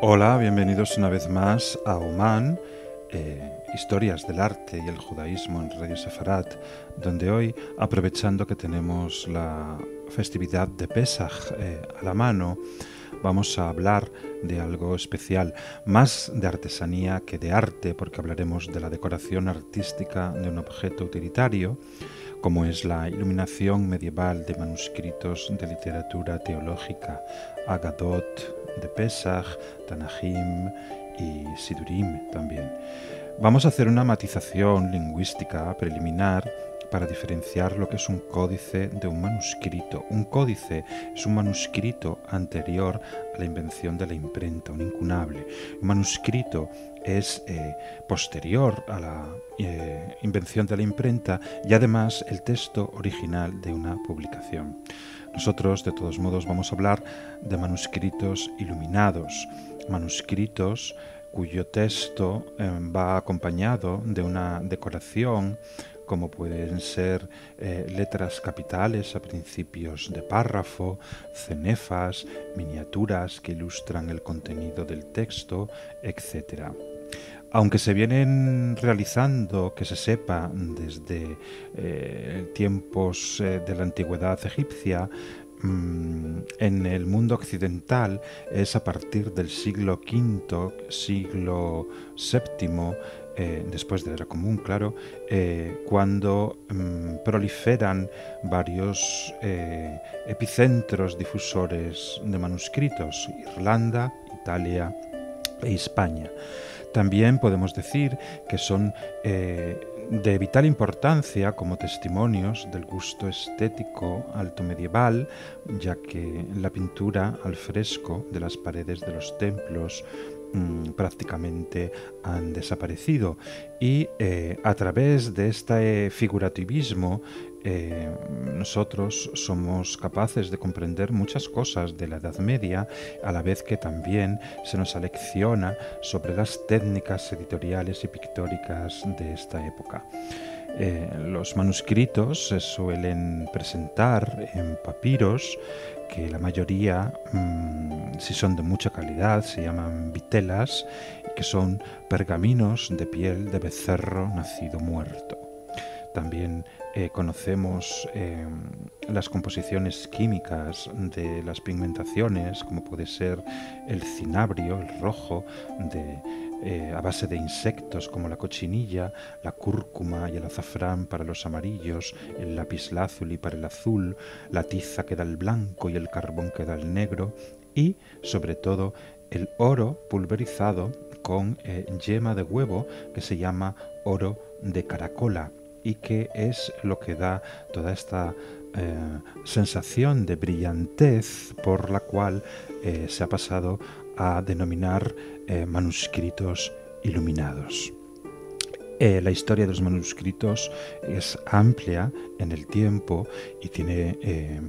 Hola, bienvenidos una vez más a Oman, historias del arte y el judaísmo en Radio Sefarat, donde hoy, aprovechando que tenemos la festividad de Pesaj a la mano, vamos a hablar de algo especial, más de artesanía que de arte, porque hablaremos de la decoración artística de un objeto utilitario, como es la iluminación medieval de manuscritos de literatura teológica, Agadot de Pesaj, Tanajim y Sidurim también. Vamos a hacer una matización lingüística preliminar para diferenciar lo que es un códice de un manuscrito. Un códice es un manuscrito anterior a la invención de la imprenta, un incunable. Un manuscrito es posterior a la invención de la imprenta y además el texto original de una publicación. Nosotros, de todos modos, vamos a hablar de manuscritos iluminados, manuscritos cuyo texto va acompañado de una decoración, como pueden ser letras capitales a principios de párrafo, cenefas, miniaturas que ilustran el contenido del texto, etc. Aunque se vienen realizando, que se sepa, desde tiempos de la antigüedad egipcia, en el mundo occidental es a partir del siglo V, siglo VII, después de la Era Común, claro, cuando proliferan varios epicentros difusores de manuscritos: Irlanda, Italia e España. También podemos decir que son de vital importancia como testimonios del gusto estético alto medieval, ya que la pintura al fresco de las paredes de los templos prácticamente han desaparecido, y a través de este figurativismo nosotros somos capaces de comprender muchas cosas de la Edad Media, a la vez que también se nos alecciona sobre las técnicas editoriales y pictóricas de esta época. Los manuscritos se suelen presentar en papiros, que la mayoría, si son de mucha calidad, se llaman vitelas, que son pergaminos de piel de becerro nacido muerto. También conocemos las composiciones químicas de las pigmentaciones, como puede ser el cinabrio, el rojo, a base de insectos como la cochinilla, la cúrcuma y el azafrán para los amarillos, el lapislázuli para el azul, la tiza que da el blanco y el carbón que da el negro, y sobre todo el oro pulverizado con yema de huevo, que se llama oro de caracola, y que es lo que da toda esta sensación de brillantez por la cual se ha pasado a denominar manuscritos iluminados. La historia de los manuscritos es amplia en el tiempo y tiene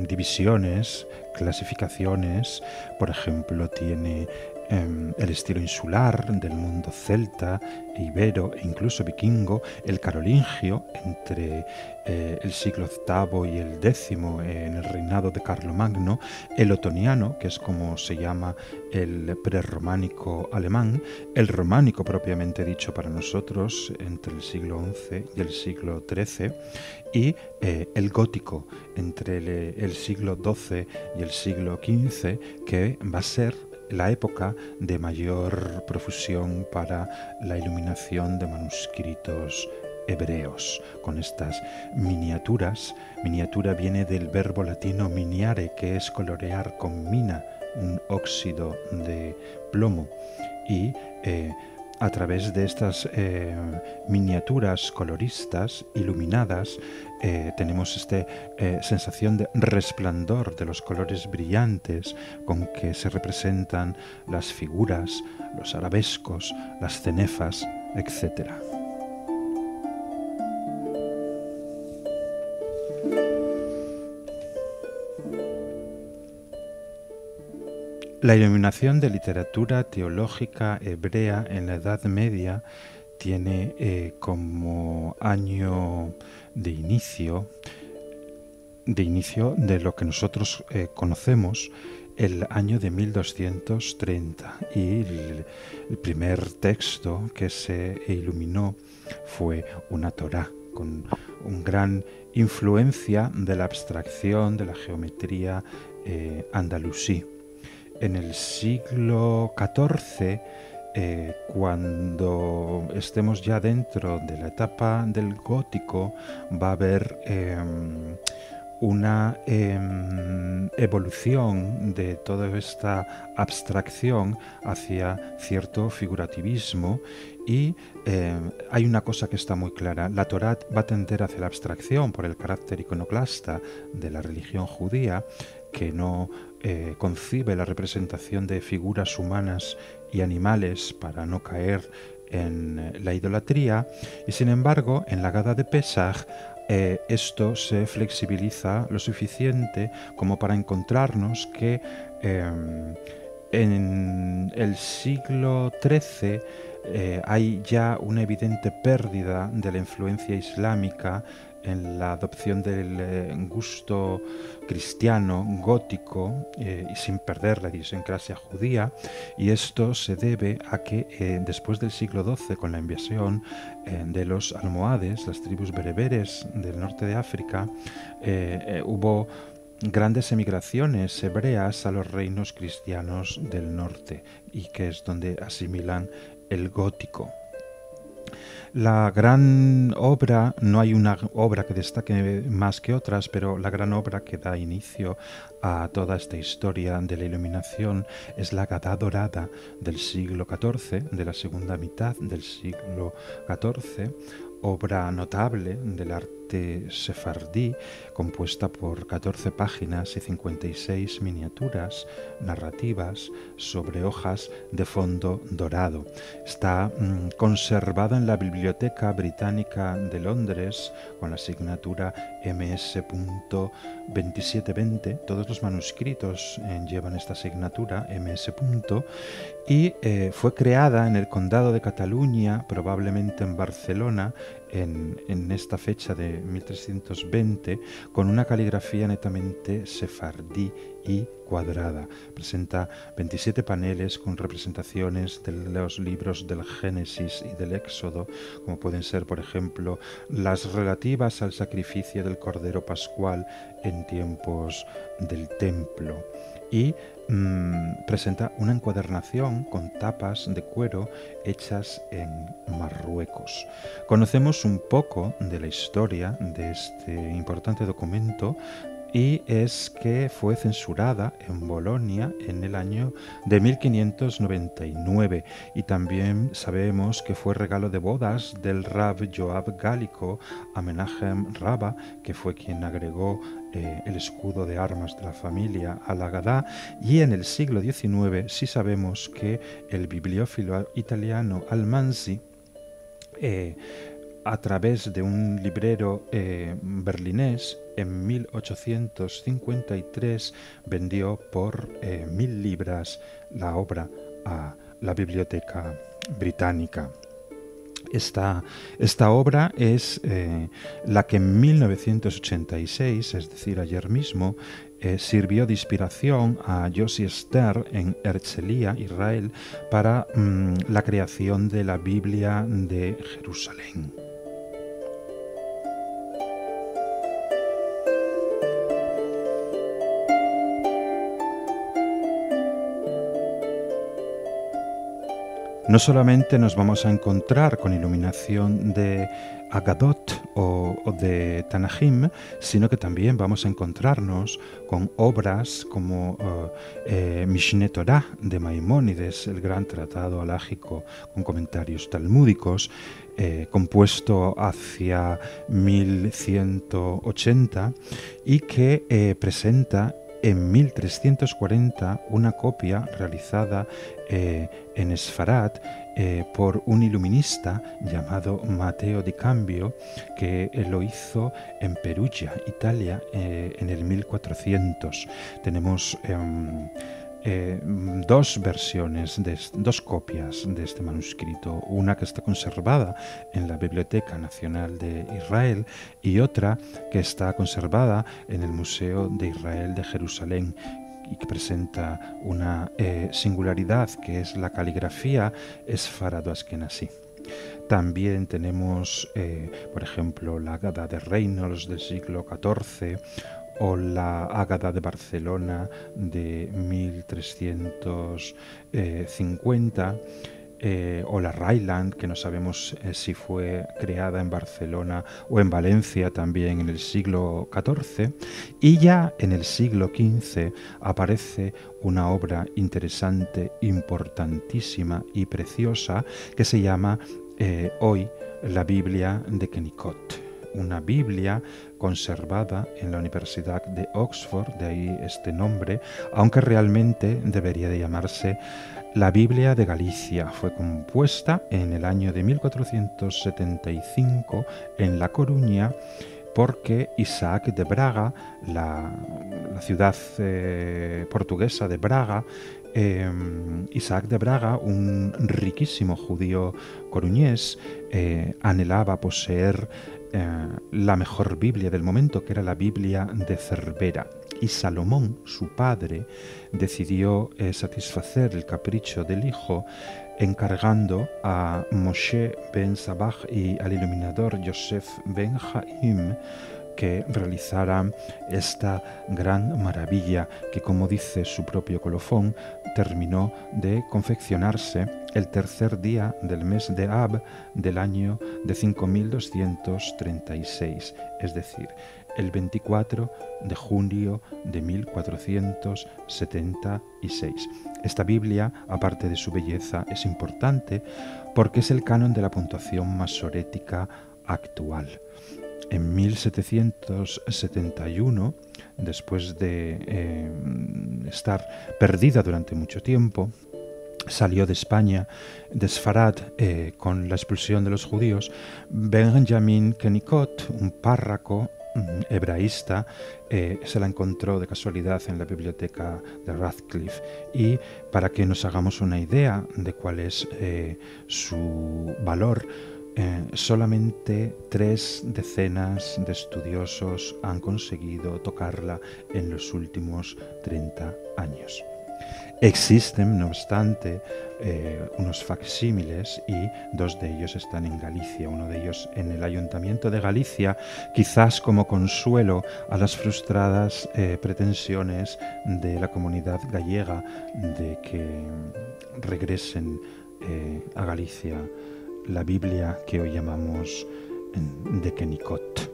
divisiones, clasificaciones. Por ejemplo, tiene el estilo insular del mundo celta, ibero e incluso vikingo, el carolingio entre el siglo VIII y el X en el reinado de Carlomagno, el otoniano, que es como se llama el prerrománico alemán, el románico propiamente dicho para nosotros entre el siglo XI y el siglo XIII, y el gótico entre el siglo XII y el siglo XV, que va a ser la época de mayor profusión para la iluminación de manuscritos hebreos, con estas miniaturas. Miniatura viene del verbo latino miniare, que es colorear con mina, un óxido de plomo, y a través de estas miniaturas coloristas iluminadas tenemos esta sensación de resplandor de los colores brillantes con que se representan las figuras, los arabescos, las cenefas, etc. La iluminación de literatura teológica hebrea en la Edad Media tiene como año de inicio de lo que nosotros conocemos el año de 1230 y el primer texto que se iluminó fue una Torá con una gran influencia de la abstracción de la geometría andalusí. En el siglo XIV, cuando estemos ya dentro de la etapa del gótico, va a haber una evolución de toda esta abstracción hacia cierto figurativismo y hay una cosa que está muy clara: la Torá va a tender hacia la abstracción por el carácter iconoclasta de la religión judía, que no concibe la representación de figuras humanas y animales para no caer en la idolatría, y sin embargo en la Gada de Pesaj esto se flexibiliza lo suficiente como para encontrarnos que en el siglo XIII hay ya una evidente pérdida de la influencia islámica en la adopción del gusto cristiano, gótico, y sin perder la idiosincrasia judía, y esto se debe a que después del siglo XII, con la invasión de los almohades, las tribus bereberes del norte de África, hubo grandes emigraciones hebreas a los reinos cristianos del norte, y que es donde asimilan el gótico. La gran obra, no hay una obra que destaque más que otras, pero la gran obra que da inicio a toda esta historia de la iluminación es la Gadá dorada del siglo XIV, de la segunda mitad del siglo XIV, obra notable del arte sefardí, compuesta por 14 páginas y 56 miniaturas narrativas sobre hojas de fondo dorado. Está conservada en la Biblioteca Británica de Londres con la asignatura MS.2720. Todos los manuscritos llevan esta asignatura MS. Y fue creada en el Condado de Cataluña, probablemente en Barcelona, en esta fecha de 1320, con una caligrafía netamente sefardí y cuadrada. Presenta 27 paneles con representaciones de los libros del Génesis y del Éxodo, como pueden ser, por ejemplo, las relativas al sacrificio del Cordero Pascual en tiempos del Templo. Y presenta una encuadernación con tapas de cuero hechas en Marruecos. Conocemos un poco de la historia de este importante documento, y es que fue censurada en Bolonia en el año de 1599, y también sabemos que fue regalo de bodas del Rab Joab Gálico a Menachem Raba, que fue quien agregó el escudo de armas de la familia a la Gadá. Y en el siglo XIX sí sabemos que el bibliófilo italiano Almanzi, a través de un librero berlinés, en 1853 vendió por 1000 libras la obra a la Biblioteca Británica. Esta obra es la que en 1986, es decir, ayer mismo, sirvió de inspiración a Yossi Stern en Herzliya, Israel, para la creación de la Biblia de Jerusalén. No solamente nos vamos a encontrar con iluminación de Agadot o de Tanajim, sino que también vamos a encontrarnos con obras como Mishneh Torah de Maimónides, el gran tratado halágico con comentarios talmúdicos, compuesto hacia 1180, y que presenta en 1340 una copia realizada en Esfarat por un iluminista llamado Matteo di Cambio, que lo hizo en Perugia, Italia, en el 1400. Tenemos dos versiones, dos copias de este manuscrito, una que está conservada en la Biblioteca Nacional de Israel y otra que está conservada en el Museo de Israel de Jerusalén, y que presenta una singularidad, que es la caligrafía esfarado-askenazí. También tenemos, por ejemplo, la Ágada de Reynolds del siglo XIV, o la Ágada de Barcelona de 1350, o la Ryland, que no sabemos si fue creada en Barcelona o en Valencia también en el siglo XIV. Y ya en el siglo XV aparece una obra interesante, importantísima y preciosa, que se llama hoy la Biblia de Kennicott. Una Biblia conservada en la Universidad de Oxford, de ahí este nombre, aunque realmente debería de llamarse la Biblia de Galicia. Fue compuesta en el año de 1475 en La Coruña, porque Isaac de Braga, la ciudad portuguesa de Braga, Isaac de Braga, un riquísimo judío coruñés, anhelaba poseer la mejor Biblia del momento, que era la Biblia de Cervera. Y Salomón, su padre, decidió satisfacer el capricho del hijo, encargando a Moshe ben Sabach y al iluminador Yosef ben Haim que realizaran esta gran maravilla que, como dice su propio colofón, terminó de confeccionarse el tercer día del mes de Ab del año de 5236, es decir, el 24 de junio de 1476. Esta Biblia, aparte de su belleza, es importante porque es el canon de la puntuación masorética actual. En 1771, después de estar perdida durante mucho tiempo, salió de España, de Sfarad, con la expulsión de los judíos, Benjamin Kennicott, un párroco hebraísta, se la encontró de casualidad en la biblioteca de Radcliffe, y para que nos hagamos una idea de cuál es su valor, solamente 3 decenas de estudiosos han conseguido tocarla en los últimos 30 años. Existen, no obstante, unos facsímiles, y 2 de ellos están en Galicia, uno de ellos en el Ayuntamiento de Galicia, quizás como consuelo a las frustradas pretensiones de la comunidad gallega de que regresen a Galicia la Biblia que hoy llamamos de Kennicott.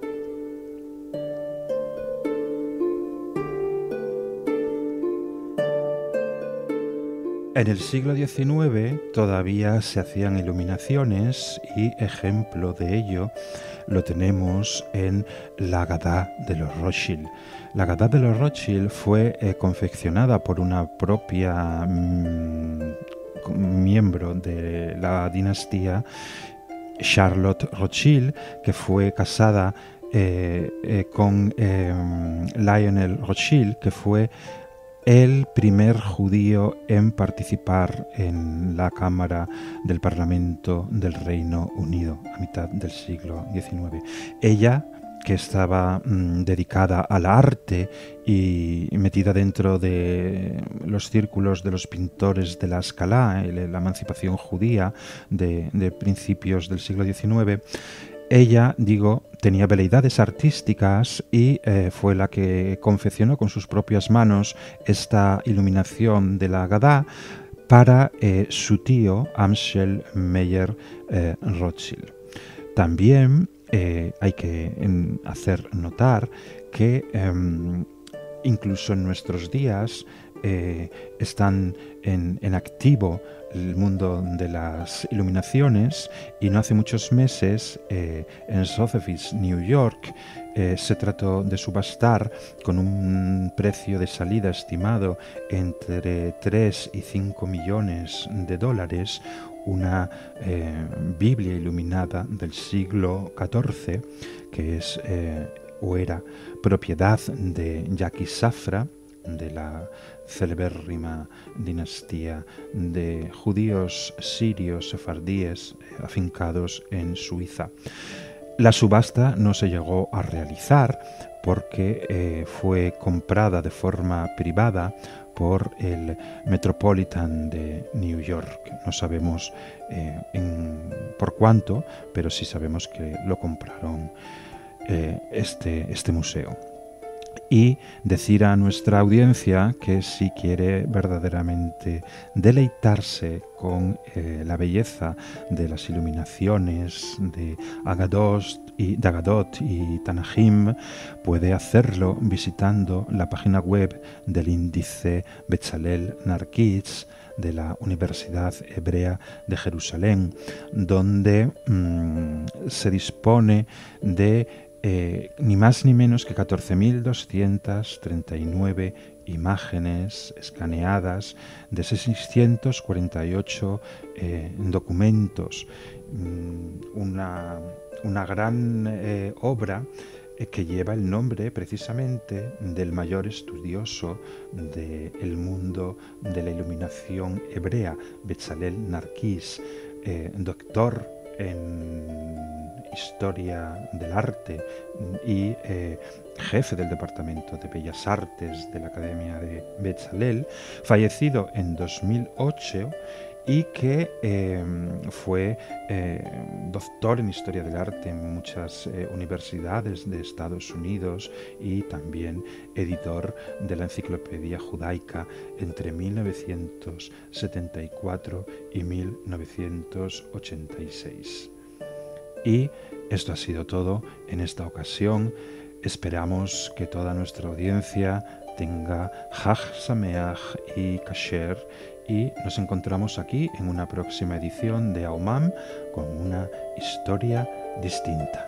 En el siglo XIX todavía se hacían iluminaciones, y ejemplo de ello lo tenemos en la Agadá de los Rothschild. La Agadá de los Rothschild fue confeccionada por una propia miembro de la dinastía, Charlotte Rothschild, que fue casada con Lionel Rothschild, que fue el primer judío en participar en la Cámara del Parlamento del Reino Unido a mitad del siglo XIX. Ella, que estaba dedicada al arte y metida dentro de los círculos de los pintores de la Escalá, la emancipación judía de principios del siglo XIX, ella, tenía veleidades artísticas, y fue la que confeccionó con sus propias manos esta iluminación de la Agadá para su tío Amschel Meyer Rothschild. También hay que hacer notar que incluso en nuestros días están en activo el mundo de las iluminaciones, y no hace muchos meses en Sotheby's, New York, se trató de subastar con un precio de salida estimado entre 3 y 5 millones de dólares una Biblia iluminada del siglo XIV, que es o era propiedad de Jackie Safra, de la celebérrima dinastía de judíos sirios sefardíes afincados en Suiza. La subasta no se llegó a realizar porque fue comprada de forma privada por el Metropolitan de New York. No sabemos por cuánto, pero sí sabemos que lo compraron este museo. Y decir a nuestra audiencia que si quiere verdaderamente deleitarse con la belleza de las iluminaciones de Dagadot y Tanahim, puede hacerlo visitando la página web del índice Bezalel Narkitz de la Universidad Hebrea de Jerusalén, donde se dispone de ni más ni menos que 14.239 imágenes escaneadas de 648 documentos. Una gran obra que lleva el nombre precisamente del mayor estudioso del mundo de la iluminación hebrea, Bezalel Narkis, doctor en Historia del Arte y jefe del Departamento de Bellas Artes de la Academia de Bezalel, fallecido en 2008 y que fue doctor en Historia del Arte en muchas universidades de Estados Unidos y también editor de la Enciclopedia Judaica entre 1974 y 1986. Y esto ha sido todo en esta ocasión. Esperamos que toda nuestra audiencia tenga Hag Sameach y Kasher, y nos encontramos aquí en una próxima edición de AOMAM con una historia distinta.